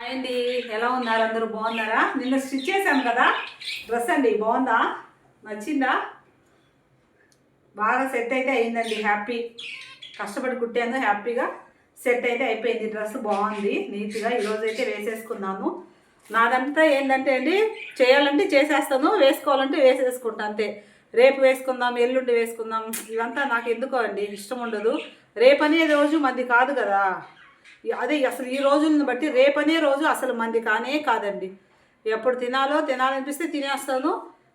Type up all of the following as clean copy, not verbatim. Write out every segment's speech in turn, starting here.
అండి, ఎలా ఉన్నారు? అందరూ బాగున్నారా? నిన్న స్టిచ్ చేశాను కదా డ్రెస్ అండి, బాగుందా? నచ్చిందా? బాగా సెట్ అయితే అయిందండి. హ్యాపీ, కష్టపడి కుట్టాను, హ్యాపీగా సెట్ అయితే అయిపోయింది. డ్రెస్ బాగుంది, నీట్గా. ఈరోజు అయితే వేసేసుకున్నాను. నాదంతా ఏంటంటే అండి, చేయాలంటే చేసేస్తాను, వేసుకోవాలంటే వేసేసుకుంటాను అంతే. రేపు వేసుకుందాం, ఎల్లుండి వేసుకుందాం, ఇదంతా నాకు ఎందుకో అండి ఇష్టం ఉండదు. రేపు అనే రోజు మంది కాదు కదా. అదే అసలు ఈ రోజులను బట్టి రేపనే రోజు అసలు మంది కానే కాదండి. ఎప్పుడు తినాలనిపిస్తే తినేస్తాను,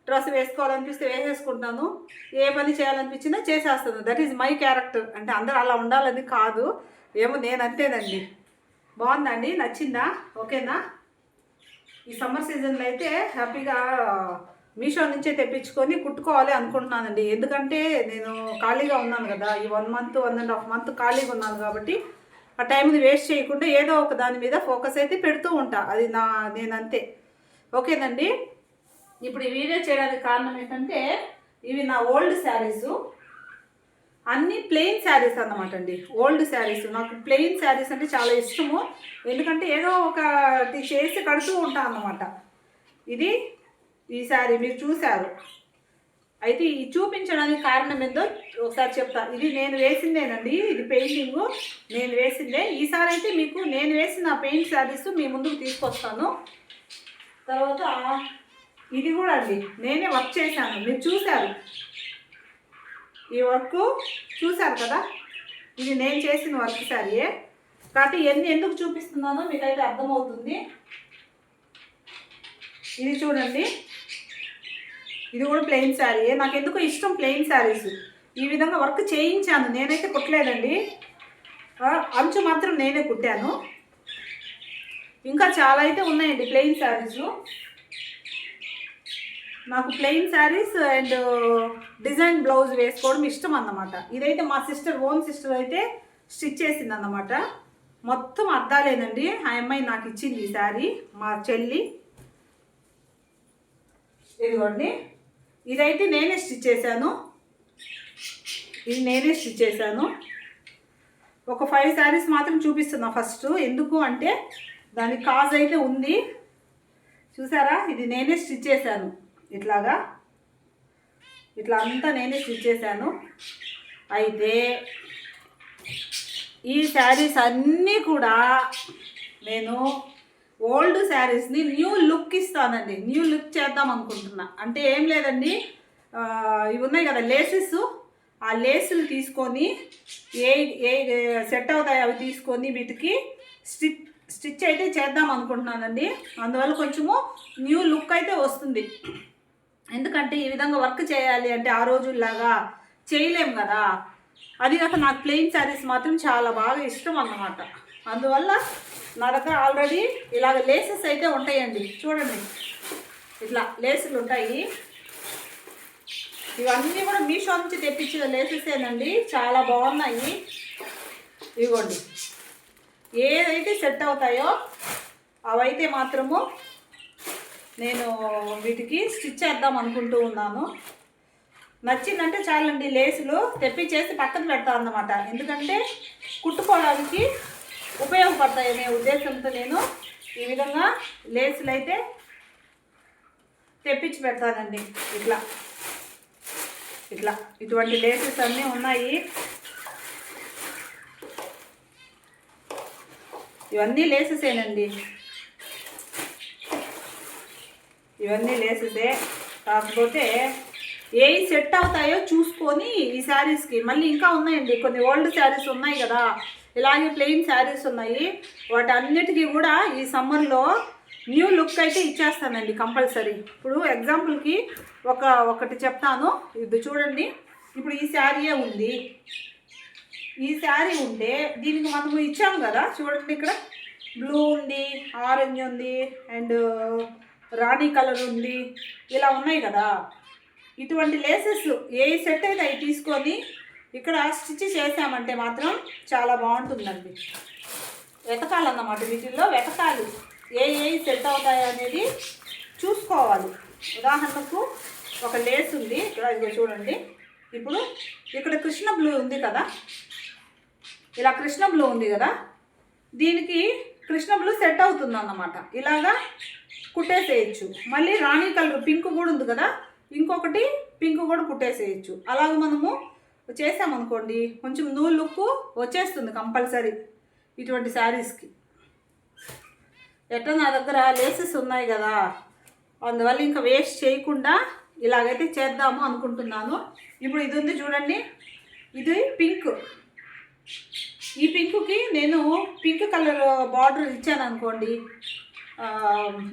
డ్రెస్ వేసుకోవాలనిపిస్తే వేసేసుకుంటాను, ఏ పని చేయాలనిపించినా చేసేస్తాను. That is my character. అంటే అందరూ అలా ఉండాలని కాదు, ఏమో నేను అంతేనండి. బాగుందండి, నచ్చిందా? ఓకేనా? ఈ సమ్మర్ సీజన్లో అయితే హ్యాపీగా మీషో నుంచే తెప్పించుకొని కుట్టుకోవాలి అనుకుంటున్నానండి. ఎందుకంటే నేను ఖాళీగా ఉన్నాను కదా, ఈ 1 మంత్ 1.5 మంత్ ఖాళీగా ఉన్నాను కాబట్టి ఆ టైంని వేస్ట్ చేయకుండా ఏదో ఒక దాని మీద ఫోకస్ అయితే పెడుతూ ఉంటా. అది నేనంతే. ఓకేనండి. ఇప్పుడు ఈ వీడియో చేయడానికి కారణం ఏంటంటే, ఇవి నా ఓల్డ్ శారీసు, అన్నీ ప్లెయిన్ శారీస్ అన్నమాట అండి. ఓల్డ్ శారీస్. నాకు ప్లెయిన్ శారీస్ అంటే చాలా ఇష్టము. ఎందుకంటే ఏదో ఒకటి చేసి కడుతూ ఉంటాను అన్నమాట. ఈ శారీ మీరు చూశారు. అయితే ఈ చూపించడానికి కారణం ఏందో ఒకసారి చెప్తా. ఇది నేను వేసిందేనండి, ఇది పెయింటింగ్ నేను వేసిందే. ఈసారి అయితే మీకు నేను వేసిన పెయింట్ శారీస్ మీ ముందుకు తీసుకొస్తాను. తర్వాత ఇది కూడా అండి నేనే వర్క్ చేశాను, మీరు చూశారు. ఈ వర్క్ చూశారు కదా, ఇది నేను చేసిన వర్క్ శారీయే. కాబట్టి ఇవన్నీ ఎందుకు చూపిస్తున్నానో మీకైతే అర్థమవుతుంది. ఇది చూడండి, ఇది కూడా ప్లెయిన్ శారీయే. నాకు ఎందుకో ఇష్టం ప్లెయిన్ శారీస్. ఈ విధంగా వర్క్ చేయించాను, నేనైతే కుట్టలేదండి. అంచు మాత్రం నేనే కుట్టాను. ఇంకా చాలా అయితే ఉన్నాయండి ప్లెయిన్ శారీస్. నాకు plain saris and design blouse వేసుకోవడం ఇష్టం అన్నమాట. ఇదైతే మా ఓన్ సిస్టర్ అయితే స్టిచ్ చేసింది అన్నమాట. మొత్తం అద్దాలేనండి. ఆ అమ్మాయి నాకు ఇచ్చింది ఈ శారీ, మా చెల్లి. ఇదిగోండి, ఇదైతే నేనే స్టిచ్ చేశాను. ఒక 5 శారీస్ మాత్రం చూపిస్తున్నా ఫస్ట్. ఎందుకు అంటే దానికి కాజ్ అయితే ఉంది. చూసారా, ఇది నేనే స్టిచ్ చేశాను. ఇట్లా అంతా నేనే స్టిచ్ చేశాను. అయితే ఈ శారీస్ అన్నీ కూడా నేను ఓల్డ్ శారీస్ని న్యూ లుక్ ఇస్తానండి. న్యూ లుక్ చేద్దాం అనుకుంటున్నా. అంటే ఏం లేదండి, ఇవి ఉన్నాయి కదా లేసెస్, ఆ లేసులు తీసుకొని ఏ సెట్ అవుతాయి అవి తీసుకొని వీటికి స్టిచ్ అయితే చేద్దాం అనుకుంటున్నానండి. అందువల్ల కొంచెము న్యూ లుక్ అయితే వస్తుంది. ఎందుకంటే ఈ విధంగా వర్క్ చేయాలి అంటే ఆ రోజుల్లాగా చేయలేము కదా. అది కాక నాకు ప్లెయిన్ శారీస్ మాత్రం చాలా బాగా ఇష్టం అన్నమాట. అందువల్ల నా దగ్గర ఆల్రెడీ ఇలాగ లేసెస్ అయితే ఉంటాయండి. చూడండి, ఇట్లా లేసులు ఉంటాయి. ఇవన్నీ కూడా మీషో నుంచి తెప్పించిన లేసెసేనండి, చాలా బాగున్నాయి. ఇవ్వండి, ఏదైతే సెట్ అవుతాయో అవైతే మాత్రము నేను వీటికి స్టిచ్ చేద్దాం అనుకుంటూ ఉన్నాను. నచ్చిందంటే చాలండి, లేసులు తెప్పించేసి పక్కన పెడతాను అన్నమాట. ఎందుకంటే కుట్టుకోవడానికి ఉపయోగపడతాయనే ఉద్దేశంతో నేను ఈ విధంగా లేసులు అయితే తెప్పించి పెడతానండి. ఇటువంటి లేసెస్ అన్నీ ఉన్నాయి. ఇవన్నీ లేసెసేనండి, ఇవన్నీ లేసెసే. కాకపోతే ఏ సెట్ అవుతాయో చూసుకొని ఈ శారీస్కి. మళ్ళీ ఇంకా ఉన్నాయండి కొన్ని ఓల్డ్ శారీస్ ఉన్నాయి కదా, ఇలాగే ప్లెయిన్ శారీస్ ఉన్నాయి. వాటన్నిటికీ కూడా ఈ సమ్మర్లో న్యూ లుక్ అయితే ఇచ్చేస్తానండి కంపల్సరీ. ఇప్పుడు ఎగ్జాంపుల్కి ఒకటి చెప్తాను. ఇది చూడండి, ఇప్పుడు ఈ శారీయే ఉంది. ఈ శారీ ఉంటే దీనికి మనము ఇచ్చాము కదా, చూడండి ఇక్కడ బ్లూ ఉంది, ఆరెంజ్ ఉంది, అండ్ రాణి కలర్ ఉంది, ఇలా ఉన్నాయి కదా. ఇటువంటి లేసెస్ ఏ సెట్ అయితే అవి తీసుకొని ఇక్కడ స్టిచ్ చేసామంటే మాత్రం చాలా బాగుంటుందండి. వెతకాలన్నమాట, వీటిల్లో వెతకాలి ఏ సెట్ అవుతాయి అనేది చూసుకోవాలి. ఉదాహరణకు ఒక లేస్ ఉంది ఇక్కడ, ఇదిగో చూడండి. ఇప్పుడు ఇక్కడ కృష్ణ బ్లూ ఉంది కదా, ఇలా కృష్ణ బ్లూ ఉంది కదా, దీనికి కృష్ణ బ్లూ సెట్ అవుతుంది అన్నమాట. ఇలాగా కుట్టేసేయచ్చు. మళ్ళీ రాణి కలర్ పింక్ కూడా ఉంది కదా, ఇంకొకటి పింక్ కూడా కుట్టేసేయచ్చు. అలాగ మనము చేసామనుకోండి కొంచెం న్యూ లుక్ వచ్చేస్తుంది కంపల్సరీ ఇటువంటి శారీస్కి. ఎట్లా నా దగ్గర లేసెస్ ఉన్నాయి కదా, అందువల్ల ఇంకా వేస్ట్ చేయకుండా ఇలాగైతే చేద్దాము అనుకుంటున్నాను. ఇప్పుడు ఇది ఉంది చూడండి, ఇది పింక్. ఈ పింక్కి నేను పింక్ కలర్ బార్డర్ ఇచ్చాను అనుకోండి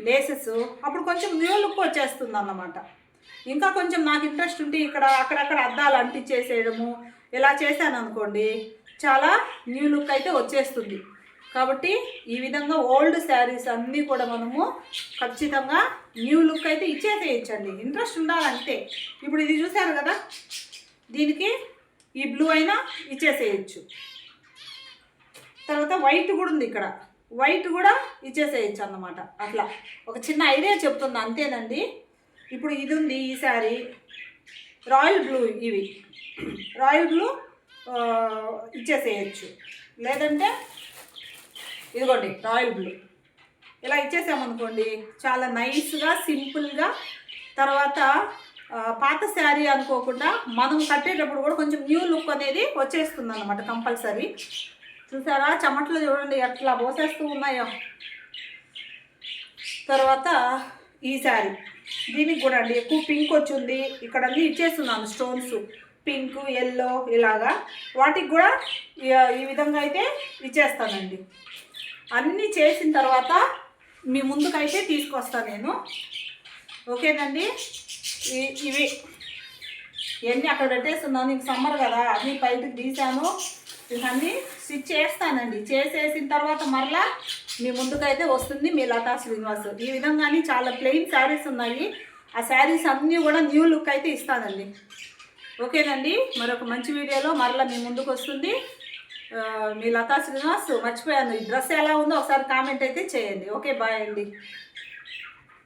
లేసెస్, అప్పుడు కొంచెం న్యూ లుక్ వచ్చేస్తుంది అన్నమాట. ఇంకా కొంచెం నాకు ఇంట్రెస్ట్ ఉంటే ఇక్కడ అక్కడక్కడ అద్దాలు అంటించేసేయడము ఇలా చేశాను అనుకోండి చాలా న్యూ లుక్ అయితే వచ్చేస్తుంది. కాబట్టి ఈ విధంగా ఓల్డ్ శారీస్ అన్నీ కూడా మనము ఖచ్చితంగా న్యూ లుక్ అయితే ఇచ్చేసేయచ్చండి. ఇంట్రెస్ట్ ఉండాలంటే. ఇప్పుడు ఇది చూశారు కదా, దీనికి ఈ బ్లూ అయినా ఇచ్చేసేయచ్చు. తర్వాత వైట్ కూడా ఉంది ఇక్కడ, వైట్ కూడా ఇచ్చేసేయచ్చు అన్నమాట. అట్లా ఒక చిన్న ఐడియా చెప్తున్నా అంతేనండి. ఇప్పుడు ఇది ఉంది ఈ శారీ రాయల్ బ్లూ, ఇవి రాయల్ బ్లూ ఇచ్చేసేయచ్చు. లేదంటే ఇదిగోండి రాయల్ బ్లూ ఇలా ఇచ్చేసామనుకోండి చాలా నైస్గా సింపుల్గా. తర్వాత పాత శారీ అనుకోకుండా మనం కట్టేటప్పుడు కూడా కొంచెం న్యూ లుక్ అనేది వచ్చేస్తుంది అన్నమాట కంపల్సరీ. చూసారా చెమట్లు చూడండి ఎట్లా పోసేస్తూ ఉన్నాయో. తర్వాత ఈ శారీ దీనికి కూడా అండి ఎక్కువ పింక్ వచ్చింది, ఇక్కడ అన్నీ ఇచ్చేస్తున్నాను స్టోన్స్ పింక్ ఎల్లో ఇలాగా. వాటికి కూడా ఈ విధంగా అయితే ఇచ్చేస్తానండి. అన్నీ చేసిన తర్వాత మీ ముందుకైతే తీసుకొస్తాను నేను. ఓకేనండి. ఇవి ఇవన్నీ అక్కడ పెట్టేస్తున్నాను. ఇంక సమ్మర్ కదా అన్నీ బయటకు తీసాను. ఇవన్నీ స్టిచ్ చేస్తానండి. చేసేసిన తర్వాత మరలా మీ ముందుకైతే వస్తుంది మీ లతా శ్రీనివాస్. ఈ విధంగానే చాలా ప్లెయిన్ శారీస్ ఉన్నాయి. ఆ శారీస్ అన్నీ కూడా న్యూ లుక్ అయితే ఇస్తానండి. ఓకేనండి. మరొక మంచి వీడియోలో మరలా మీ ముందుకు వస్తుంది మీ లతా శ్రీనివాస్. మర్చిపోయాను, ఈ డ్రెస్ ఎలా ఉందో ఒకసారి కామెంట్ అయితే చేయండి. ఓకే, బాయ్ అండి.